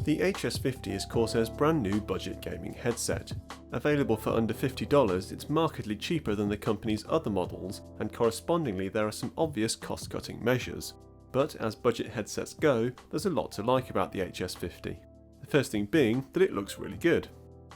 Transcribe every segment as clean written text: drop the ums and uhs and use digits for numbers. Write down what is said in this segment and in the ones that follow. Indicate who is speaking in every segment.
Speaker 1: The HS50 is Corsair's brand new budget gaming headset. Available for under $50, it's markedly cheaper than the company's other models, and correspondingly there are some obvious cost-cutting measures. But as budget headsets go, there's a lot to like about the HS50. The first thing being that it looks really good.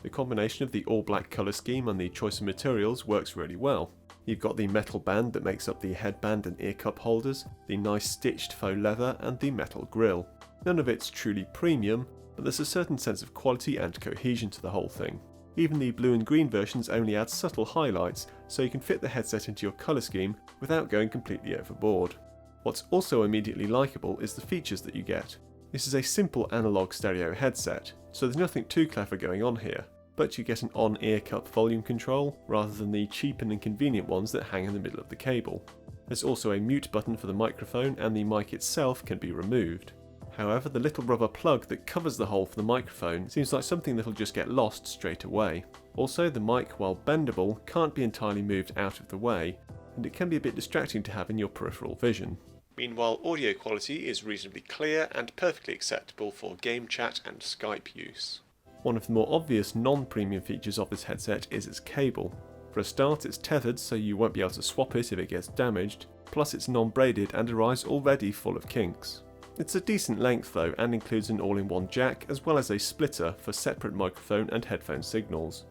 Speaker 1: The combination of the all-black colour scheme and the choice of materials works really well. You've got the metal band that makes up the headband and ear cup holders, the nice stitched faux leather and the metal grille. None of it's truly premium, but there's a certain sense of quality and cohesion to the whole thing. Even the blue and green versions only add subtle highlights, so you can fit the headset into your colour scheme without going completely overboard. What's also immediately likeable is the features that you get. This is a simple analog stereo headset, so there's nothing too clever going on here, but you get an on-ear cup volume control rather than the cheap and inconvenient ones that hang in the middle of the cable. There's also a mute button for the microphone, and the mic itself can be removed. However, the little rubber plug that covers the hole for the microphone seems like something that'll just get lost straight away. Also, the mic, while bendable, can't be entirely moved out of the way, and it can be a bit distracting to have in your peripheral vision. Meanwhile, audio quality is reasonably clear and perfectly acceptable for game chat and Skype use. One of the more obvious non-premium features of this headset is its cable. For a start, it's tethered so you won't be able to swap it if it gets damaged, plus it's non-braided and arrives already full of kinks. It's a decent length though, and includes an all-in-one jack as well as a splitter for separate microphone and headphone signals.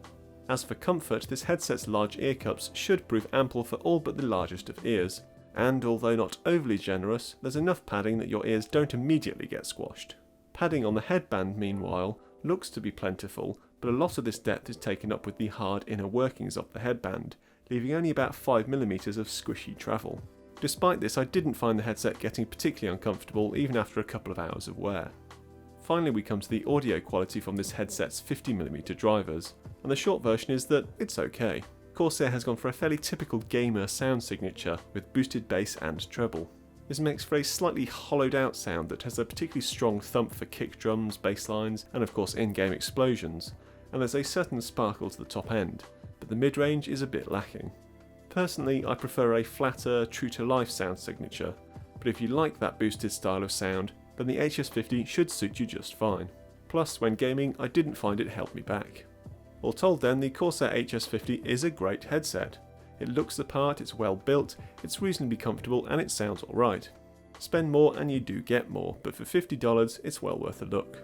Speaker 1: As for comfort, this headset's large ear cups should prove ample for all but the largest of ears, and although not overly generous, there's enough padding that your ears don't immediately get squashed. Padding on the headband, meanwhile, looks to be plentiful, but a lot of this depth is taken up with the hard inner workings of the headband, leaving only about 5mm of squishy travel. Despite this, I didn't find the headset getting particularly uncomfortable even after a couple of hours of wear. Finally, we come to the audio quality from this headset's 50mm drivers, and the short version is that it's okay. Corsair has gone for a fairly typical gamer sound signature with boosted bass and treble. This makes for a slightly hollowed out sound that has a particularly strong thump for kick drums, bass lines, and of course in-game explosions, and there's a certain sparkle to the top end, but the mid-range is a bit lacking. Personally, I prefer a flatter, true-to-life sound signature, but if you like that boosted style of sound, then the HS50 should suit you just fine. Plus, when gaming, I didn't find it held me back. All told then, the Corsair HS50 is a great headset. It looks the part, it's well built, it's reasonably comfortable, and it sounds alright. Spend more and you do get more, but for $50 it's well worth a look.